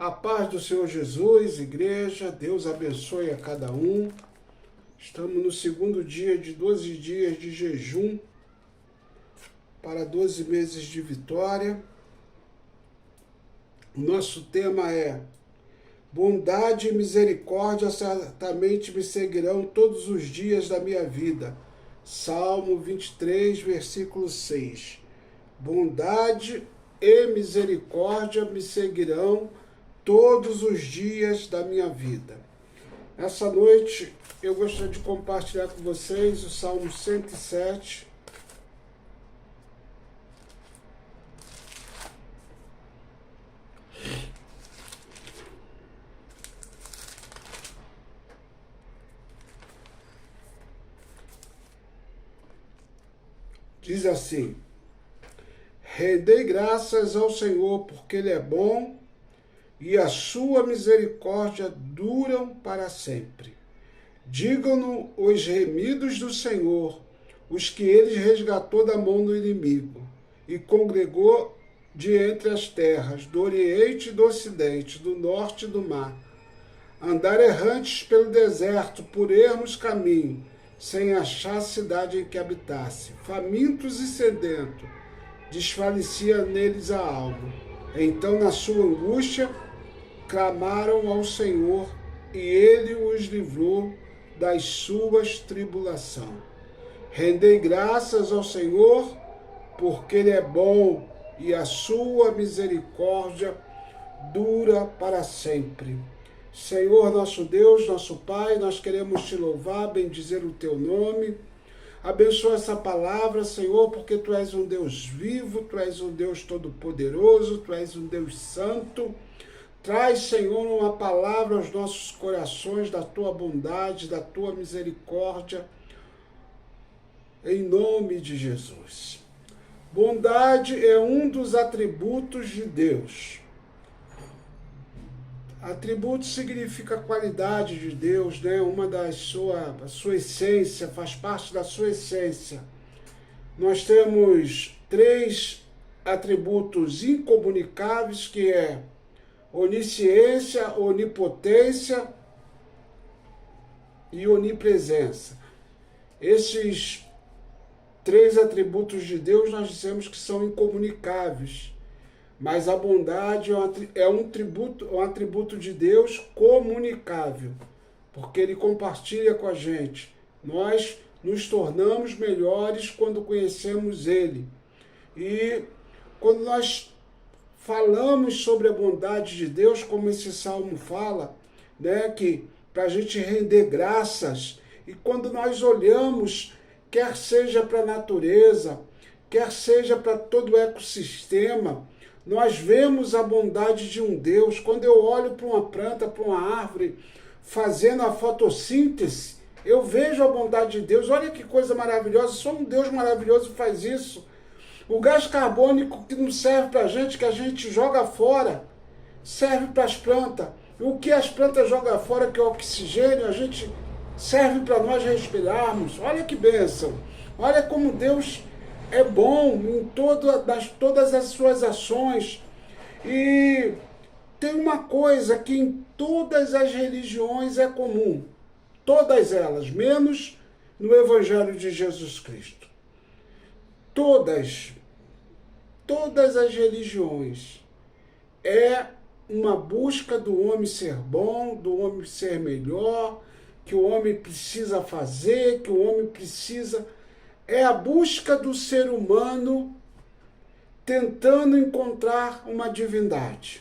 A paz do Senhor Jesus, igreja, Deus abençoe a cada um. Estamos no segundo dia de 12 dias de jejum para 12 meses de vitória. O nosso tema é: bondade e misericórdia certamente me seguirão todos os dias da minha vida. Salmo 23, versículo 6. Bondade e misericórdia me seguirão todos os dias da minha vida. Essa noite eu gostaria de compartilhar com vocês o Salmo 107. Diz assim: rendei graças ao Senhor, porque Ele é bom e a sua misericórdia duram para sempre. Digam-no os remidos do Senhor, os que Ele resgatou da mão do inimigo, e congregou de entre as terras, do oriente e do ocidente, do norte e do mar. Andar errantes pelo deserto, por ermos caminho, sem achar cidade em que habitasse. Famintos e sedentos, desfalecia neles a alma. Então, na sua angústia, clamaram ao Senhor, e Ele os livrou das suas tribulações. Rendei graças ao Senhor, porque Ele é bom, e a sua misericórdia dura para sempre. Senhor, nosso Deus, nosso Pai, nós queremos te louvar, bendizer o teu nome. Abençoa essa palavra, Senhor, porque tu és um Deus vivo, tu és um Deus todo-poderoso, tu és um Deus santo. Traz, Senhor, uma palavra aos nossos corações da tua bondade, da tua misericórdia, em nome de Jesus. Bondade é um dos atributos de Deus. Atributo significa qualidade de Deus, né? Uma da sua essência, faz parte da sua essência. Nós temos 3 atributos incomunicáveis, que é onisciência, onipotência e onipresença. Esses 3 atributos de Deus nós dizemos que são incomunicáveis, mas a bondade é um atributo de Deus comunicável, porque Ele compartilha com a gente. Nós nos tornamos melhores quando conhecemos Ele. E quando nós falamos sobre a bondade de Deus, como esse salmo fala, né, que para a gente render graças, e quando nós olhamos, quer seja para a natureza, quer seja para todo o ecossistema, nós vemos a bondade de um Deus. Quando eu olho para uma planta, para uma árvore, fazendo a fotossíntese, eu vejo a bondade de Deus. Olha que coisa maravilhosa, só um Deus maravilhoso faz isso. O gás carbônico que não serve para a gente, que a gente joga fora, serve para as plantas. E o que as plantas jogam fora, que é o oxigênio, a gente serve para nós respirarmos. Olha que bênção. Olha como Deus é bom em todas as suas ações. E tem uma coisa que em todas as religiões é comum. Todas elas, menos no Evangelho de Jesus Cristo. Todas as religiões é uma busca do homem ser bom, do homem ser melhor, que o homem precisa fazer, que o homem precisa... É a busca do ser humano tentando encontrar uma divindade,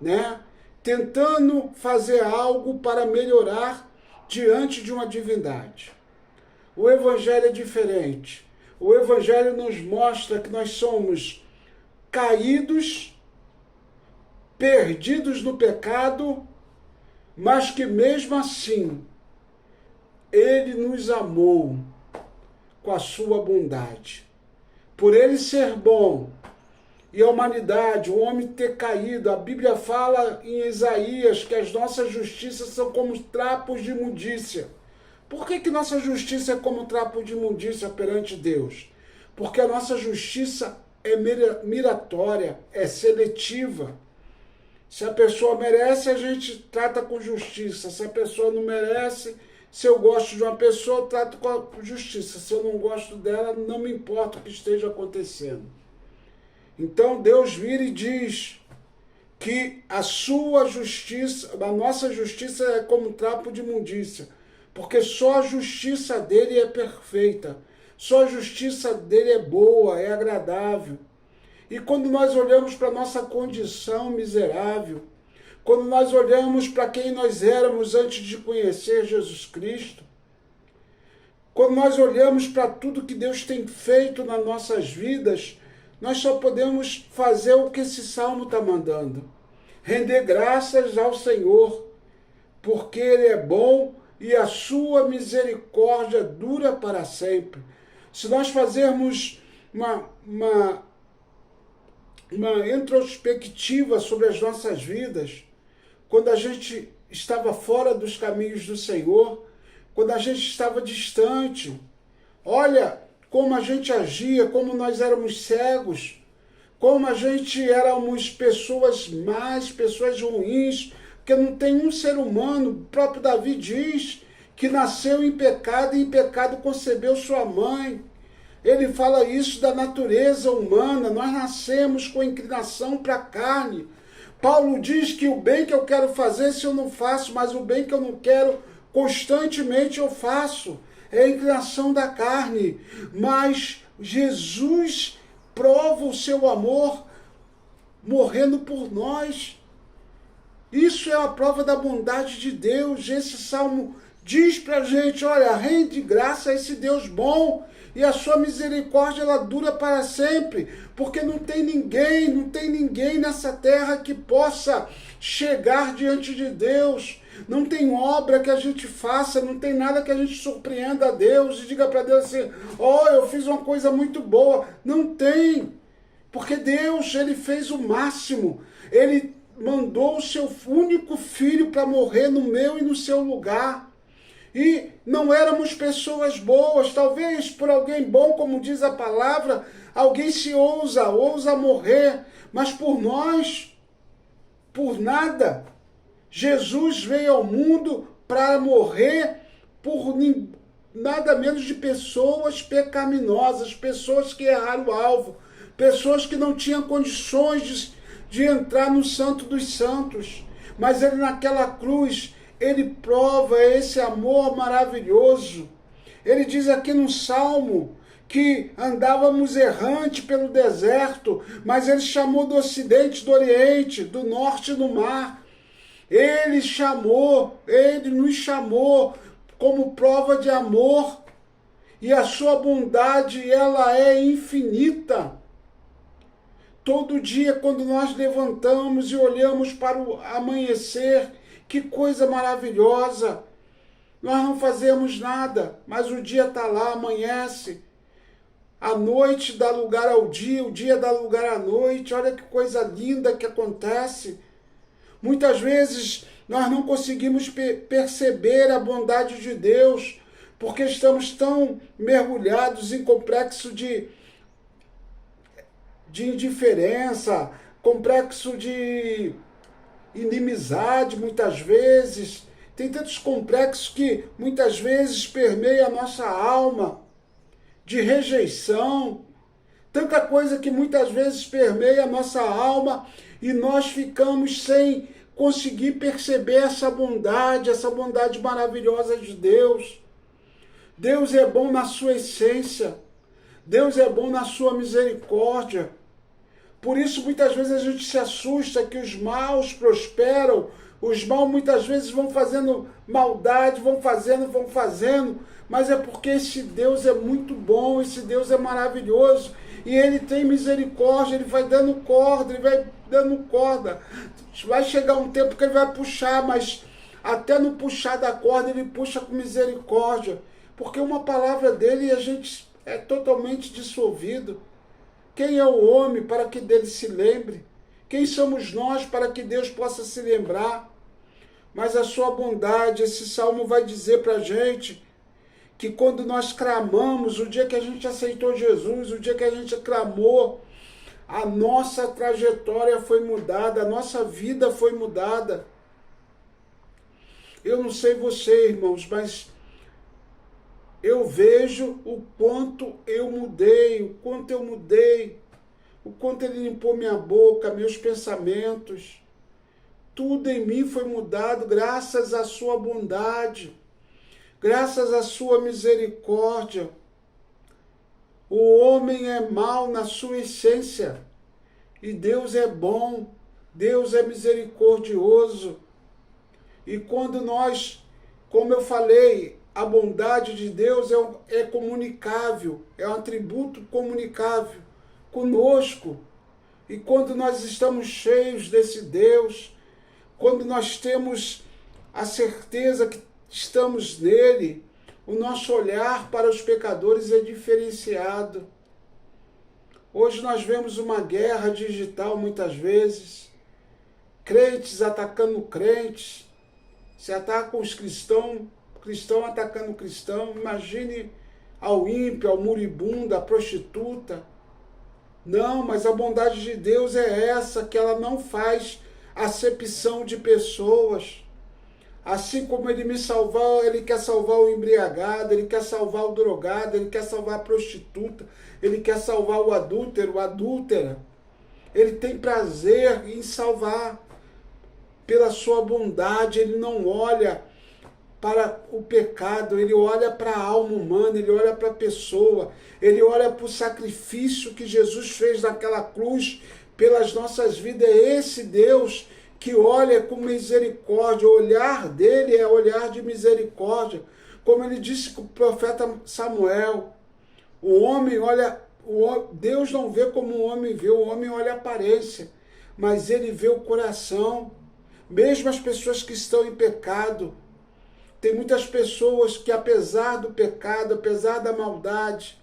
né? Tentando fazer algo para melhorar diante de uma divindade. O Evangelho é diferente. O Evangelho nos mostra que nós somos caídos, perdidos no pecado, mas que mesmo assim Ele nos amou com a sua bondade. Por Ele ser bom e a humanidade, o homem ter caído, a Bíblia fala em Isaías que as nossas justiças são como trapos de imundícia. Por que nossa justiça é como trapo de imundícia perante Deus? Porque a nossa justiça é miratória, é seletiva. Se a pessoa merece, a gente trata com justiça. Se a pessoa não merece, se eu gosto de uma pessoa, eu trato com justiça. Se eu não gosto dela, não me importa o que esteja acontecendo. Então Deus vira e diz que a sua justiça, a nossa justiça é como um trapo de imundícia, porque só a justiça dele é perfeita, só a justiça dele é boa, é agradável. E quando nós olhamos para a nossa condição miserável, quando nós olhamos para quem nós éramos antes de conhecer Jesus Cristo, quando nós olhamos para tudo que Deus tem feito nas nossas vidas, nós só podemos fazer o que esse salmo está mandando. Render graças ao Senhor, porque Ele é bom e a sua misericórdia dura para sempre. Se nós fazermos uma introspectiva sobre as nossas vidas, quando a gente estava fora dos caminhos do Senhor, quando a gente estava distante, olha como a gente agia, como nós éramos cegos, como a gente éramos pessoas más, pessoas ruins, porque não tem um ser humano, o próprio Davi diz, que nasceu em pecado e em pecado concebeu sua mãe. Ele fala isso da natureza humana, nós nascemos com inclinação para a carne. Paulo diz que o bem que eu quero fazer, se eu não faço, mas o bem que eu não quero, constantemente eu faço. É a inclinação da carne. Mas Jesus prova o seu amor morrendo por nós. Isso é a prova da bondade de Deus. Esse salmo diz para a gente, olha, rende graça a esse Deus bom e a sua misericórdia ela dura para sempre, porque não tem ninguém nessa terra que possa chegar diante de Deus. Não tem obra que a gente faça, não tem nada que a gente surpreenda a Deus e diga para Deus assim, eu fiz uma coisa muito boa. Não tem, porque Deus, Ele fez o máximo. Ele mandou o seu único filho para morrer no meu e no seu lugar. E não éramos pessoas boas, talvez por alguém bom, como diz a palavra, alguém se ousa morrer, mas por nós, por nada. Jesus veio ao mundo para morrer por nada menos de pessoas pecaminosas, pessoas que erraram o alvo, pessoas que não tinham condições de entrar no Santo dos Santos. Mas ele naquela cruz, ele prova esse amor maravilhoso. Ele diz aqui no Salmo que andávamos errante pelo deserto, mas ele chamou do ocidente, do oriente, do norte do mar. Ele nos chamou como prova de amor, e a sua bondade, ela é infinita. Todo dia, quando nós levantamos e olhamos para o amanhecer, que coisa maravilhosa! Nós não fazemos nada, mas o dia está lá, amanhece. A noite dá lugar ao dia, o dia dá lugar à noite. Olha que coisa linda que acontece. Muitas vezes nós não conseguimos perceber a bondade de Deus, porque estamos tão mergulhados em complexo de indiferença, complexo de inimizade, muitas vezes. Tem tantos complexos que muitas vezes permeiam a nossa alma, de rejeição, tanta coisa que muitas vezes permeia a nossa alma e nós ficamos sem conseguir perceber essa bondade maravilhosa de Deus. Deus é bom na sua essência, Deus é bom na sua misericórdia. Por isso, muitas vezes a gente se assusta que os maus prosperam, os maus muitas vezes vão fazendo maldade, vão fazendo, mas é porque esse Deus é muito bom, esse Deus é maravilhoso, e Ele tem misericórdia, Ele vai dando corda, Vai chegar um tempo que Ele vai puxar, mas até no puxar da corda, Ele puxa com misericórdia, porque uma palavra dEle a gente é totalmente dissolvido. Quem é o homem para que dele se lembre? Quem somos nós para que Deus possa se lembrar? Mas a sua bondade, esse salmo vai dizer para a gente que quando nós clamamos, o dia que a gente aceitou Jesus, o dia que a gente clamou, A nossa trajetória foi mudada, a nossa vida foi mudada. Eu não sei você, irmãos, mas eu vejo o quanto eu mudei, o quanto eu mudei, o quanto ele limpou minha boca, meus pensamentos. Tudo em mim foi mudado graças à sua bondade, graças à sua misericórdia. O homem é mau na sua essência e Deus é bom, Deus é misericordioso. E quando nós, como eu falei, a bondade de Deus é comunicável, é um atributo comunicável conosco. E quando nós estamos cheios desse Deus, quando nós temos a certeza que estamos nele, o nosso olhar para os pecadores é diferenciado. Hoje nós vemos uma guerra digital muitas vezes, crentes atacando crentes, se atacam os cristãos, cristão atacando cristão. Imagine ao ímpio, ao moribundo, à prostituta. Não, mas a bondade de Deus é essa, que ela não faz acepção de pessoas. Assim como ele me salvou, ele quer salvar o embriagado, ele quer salvar o drogado, ele quer salvar a prostituta, ele quer salvar o adúltero, a adúltera. Ele tem prazer em salvar. Pela sua bondade, ele não olha para o pecado, ele olha para a alma humana, ele olha para a pessoa, ele olha para o sacrifício que Jesus fez naquela cruz pelas nossas vidas. É esse Deus que olha com misericórdia, o olhar dele é olhar de misericórdia. Como ele disse com o profeta Samuel, o homem olha, Deus não vê como o homem vê, o homem olha a aparência, mas ele vê o coração. Mesmo as pessoas que estão em pecado, tem muitas pessoas que, apesar do pecado, apesar da maldade,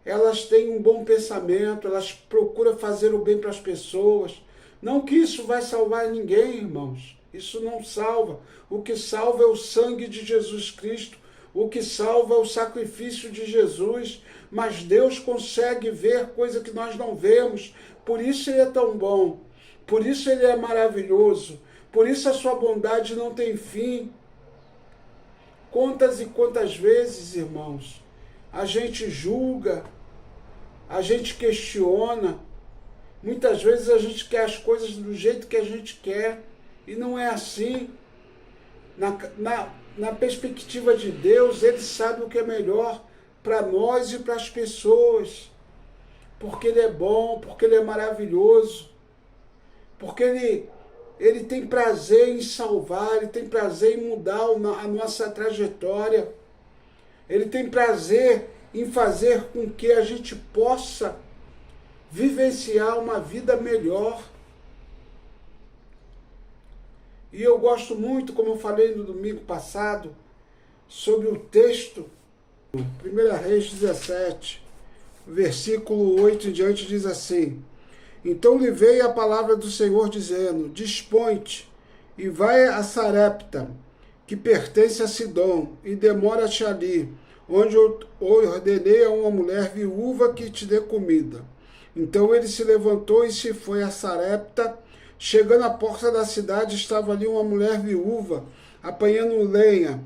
elas têm um bom pensamento, elas procuram fazer o bem para as pessoas. Não que isso vai salvar ninguém, irmãos. Isso não salva. O que salva é o sangue de Jesus Cristo. O que salva é o sacrifício de Jesus. Mas Deus consegue ver coisa que nós não vemos. Por isso ele é tão bom. Por isso ele é maravilhoso. Por isso a sua bondade não tem fim. Quantas e quantas vezes, irmãos, a gente julga, a gente questiona. Muitas vezes a gente quer as coisas do jeito que a gente quer. E não é assim. Na perspectiva de Deus, ele sabe o que é melhor para nós e para as pessoas. Porque ele é bom, porque ele é maravilhoso. Porque ele tem prazer em salvar, ele tem prazer em mudar a nossa trajetória. Ele tem prazer em fazer com que a gente possa vivenciar uma vida melhor. E eu gosto muito, como eu falei no domingo passado, sobre o texto, 1 Reis 17, versículo 8 em diante, diz assim: Então lhe veio a palavra do Senhor, dizendo: Dispõe-te e vai a Sarepta, que pertence a Sidom, e demora-te ali, onde eu ordenei a uma mulher viúva que te dê comida. Então ele se levantou e se foi a Sarepta. Chegando à porta da cidade, estava ali uma mulher viúva, apanhando lenha.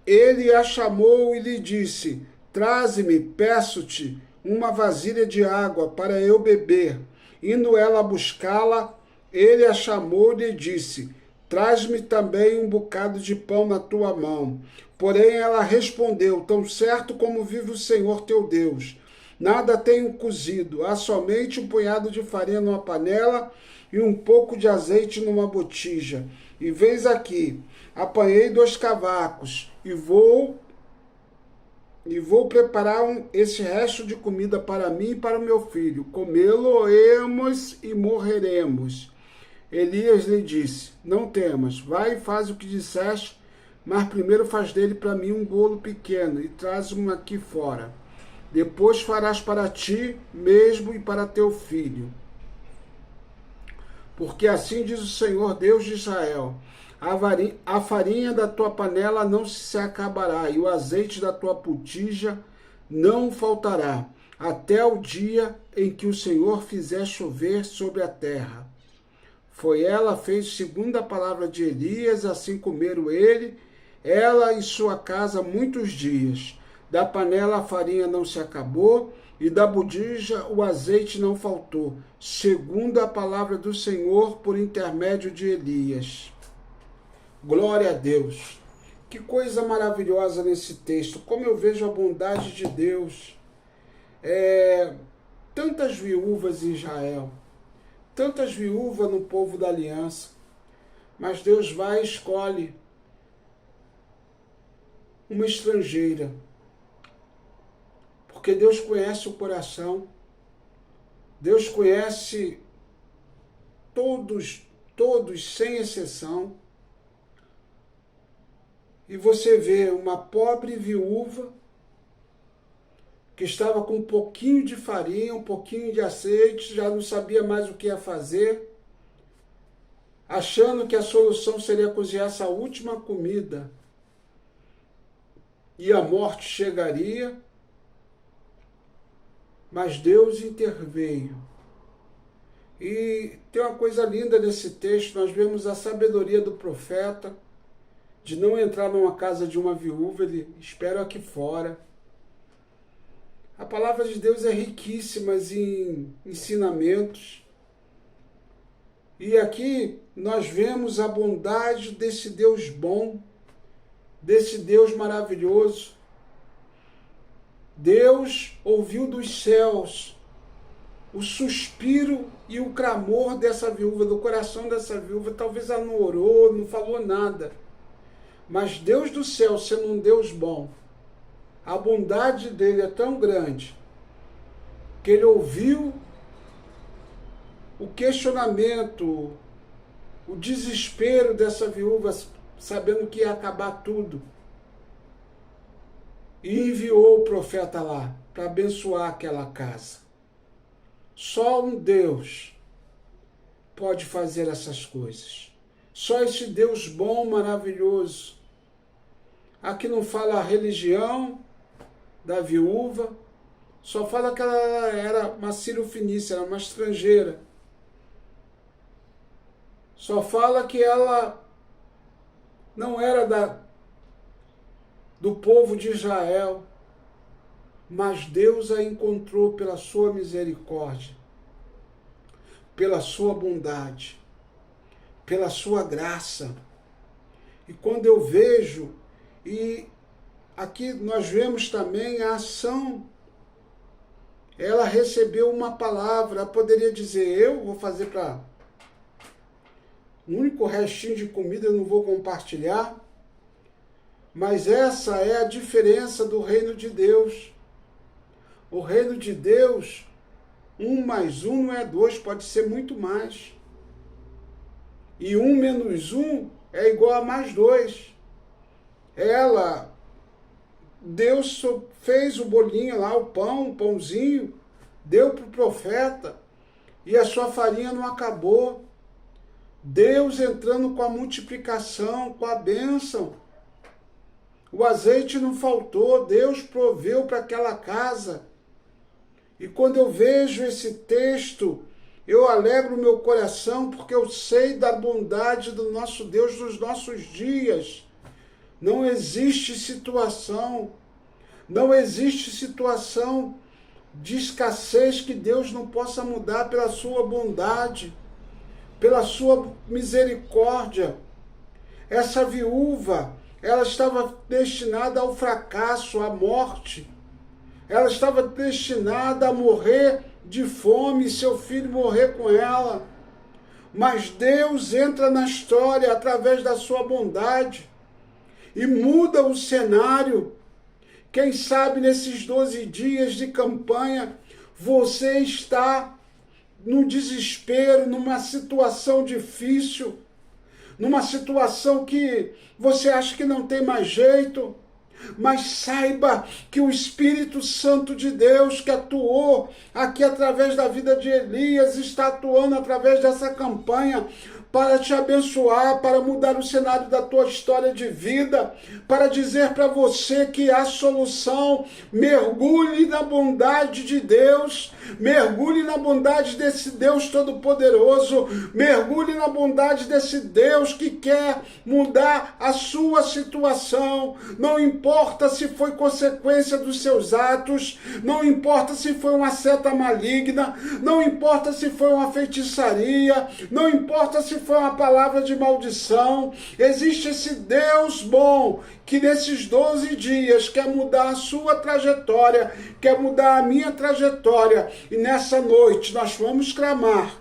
Ele a chamou e lhe disse: Traze-me, peço-te, uma vasilha de água para eu beber. Indo ela buscá-la, ele a chamou e lhe disse: Traz-me também um bocado de pão na tua mão. Porém ela respondeu: Tão certo como vive o Senhor teu Deus, nada tenho cozido, há somente um punhado de farinha numa panela e um pouco de azeite numa botija. E vês aqui, apanhei 2 cavacos e vou preparar esse resto de comida para mim e para o meu filho. Comê-lo-emos e morreremos. Elias lhe disse: Não temas, vai e faz o que disseste, mas primeiro faz dele para mim um bolo pequeno e traz-o aqui fora. Depois farás para ti mesmo e para teu filho. Porque assim diz o Senhor Deus de Israel: a farinha da tua panela não se acabará, e o azeite da tua botija não faltará, até o dia em que o Senhor fizer chover sobre a terra. Foi ela fez segundo a palavra de Elias, assim comeram ele, ela e sua casa muitos dias. Da panela a farinha não se acabou, e da botija o azeite não faltou, segundo a palavra do Senhor por intermédio de Elias. Glória a Deus. Que coisa maravilhosa nesse texto. Como eu vejo a bondade de Deus. Tantas viúvas em Israel, tantas viúvas no povo da aliança, mas Deus vai e escolhe uma estrangeira, porque Deus conhece o coração, Deus conhece todos sem exceção, e você vê uma pobre viúva que estava com um pouquinho de farinha, um pouquinho de azeite, já não sabia mais o que ia fazer, achando que a solução seria cozinhar essa última comida e a morte chegaria, mas Deus interveio. E tem uma coisa linda nesse texto, nós vemos a sabedoria do profeta, de não entrar numa casa de uma viúva, ele espera aqui fora. A palavra de Deus é riquíssima em ensinamentos. E aqui nós vemos a bondade desse Deus bom, desse Deus maravilhoso. Deus ouviu dos céus o suspiro e o clamor dessa viúva, do coração dessa viúva. Talvez ela não orou, não falou nada. Mas Deus do céu, sendo um Deus bom, a bondade dele é tão grande que ele ouviu o questionamento, o desespero dessa viúva, sabendo que ia acabar tudo. E enviou o profeta lá para abençoar aquela casa. Só um Deus pode fazer essas coisas. Só esse Deus bom, maravilhoso. Aqui não fala a religião da viúva, só fala que ela era uma sírio-fenícia, era uma estrangeira. Só fala que ela não era do povo de Israel, mas Deus a encontrou pela sua misericórdia, pela sua bondade, pela sua graça. E quando eu vejo, e aqui nós vemos também a ação, ela recebeu uma palavra, ela poderia dizer, eu vou fazer para um único restinho de comida, eu não vou compartilhar, mas essa é a diferença do reino de Deus. O reino de Deus, 1 mais 1 não é 2, pode ser muito mais. E 1 menos 1 é igual a mais 2. Deus fez o bolinho lá, o pãozinho, deu para o profeta, e a sua farinha não acabou. Deus entrando com a multiplicação, com a bênção. O azeite não faltou, Deus proveu para aquela casa. E quando eu vejo esse texto, eu alegro o meu coração, porque eu sei da bondade do nosso Deus nos nossos dias. Não existe situação de escassez que Deus não possa mudar pela sua bondade, pela sua misericórdia. Essa viúva, ela estava destinada ao fracasso, à morte. Ela estava destinada a morrer de fome, seu filho morrer com ela. Mas Deus entra na história através da sua bondade e muda o cenário. Quem sabe nesses 12 dias de campanha, você está no desespero, numa situação difícil, numa situação que você acha que não tem mais jeito, Mas saiba que o Espírito Santo de Deus, que atuou aqui através da vida de Elias, está atuando através dessa campanha para te abençoar, para mudar o cenário da tua história de vida, para dizer para você que há solução. Mergulhe na bondade de Deus, mergulhe na bondade desse Deus Todo-Poderoso, mergulhe na bondade desse Deus que quer mudar a sua situação. Não importa se foi consequência dos seus atos, não importa se foi uma seta maligna, não importa se foi uma feitiçaria, não importa se foi uma palavra de maldição. Existe esse Deus bom que nesses 12 dias quer mudar a sua trajetória, quer mudar a minha trajetória. E nessa noite nós vamos clamar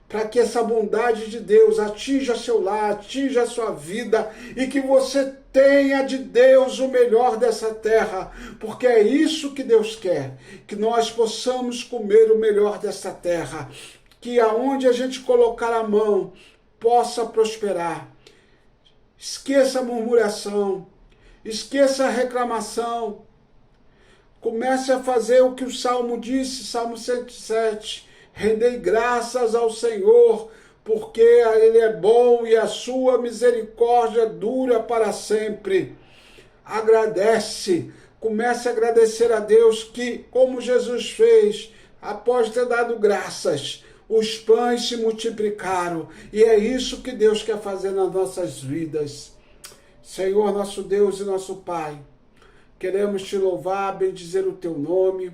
para que essa bondade de Deus atinja seu lar, atinja a sua vida, e que você tenha de Deus o melhor dessa terra, porque é isso que Deus quer, que nós possamos comer o melhor dessa terra, que aonde a gente colocar a mão possa prosperar. Esqueça a murmuração, esqueça a reclamação, comece a fazer o que o Salmo disse, Salmo 107, rendei graças ao Senhor, porque Ele é bom e a sua misericórdia dura para sempre. Agradece, comece a agradecer a Deus que, como Jesus fez, após ter dado graças, os pães se multiplicaram, e é isso que Deus quer fazer nas nossas vidas. Senhor, nosso Deus e nosso Pai, queremos te louvar, bendizer o teu nome,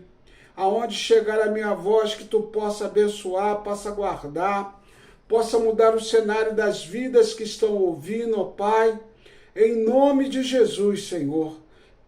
aonde chegar a minha voz, que tu possa abençoar, possa guardar, possa mudar o cenário das vidas que estão ouvindo, ó Pai, em nome de Jesus, Senhor.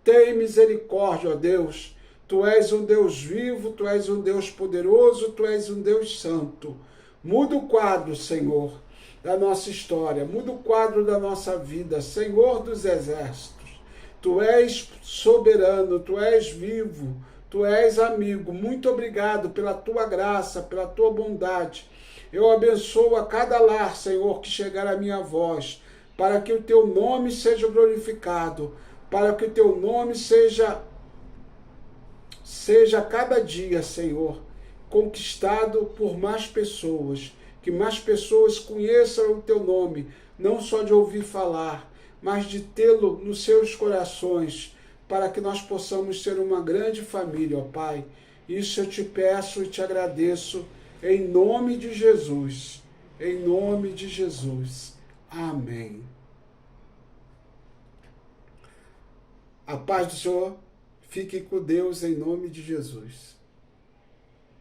Tem misericórdia, ó Deus. Tu és um Deus vivo, Tu és um Deus poderoso, Tu és um Deus santo. Muda o quadro, Senhor, da nossa história, muda o quadro da nossa vida, Senhor dos exércitos. Tu és soberano, Tu és vivo, Tu és amigo. Muito obrigado pela Tua graça, pela Tua bondade. Eu abençoo a cada lar, Senhor, que chegar a minha voz, para que o Teu nome seja glorificado, para que o Teu nome seja cada dia, Senhor, conquistado por mais pessoas, que mais pessoas conheçam o Teu nome, não só de ouvir falar, mas de tê-lo nos seus corações, para que nós possamos ser uma grande família, ó Pai. Isso eu te peço e te agradeço, em nome de Jesus, em nome de Jesus. Amém. A paz do Senhor. Fique com Deus em nome de Jesus.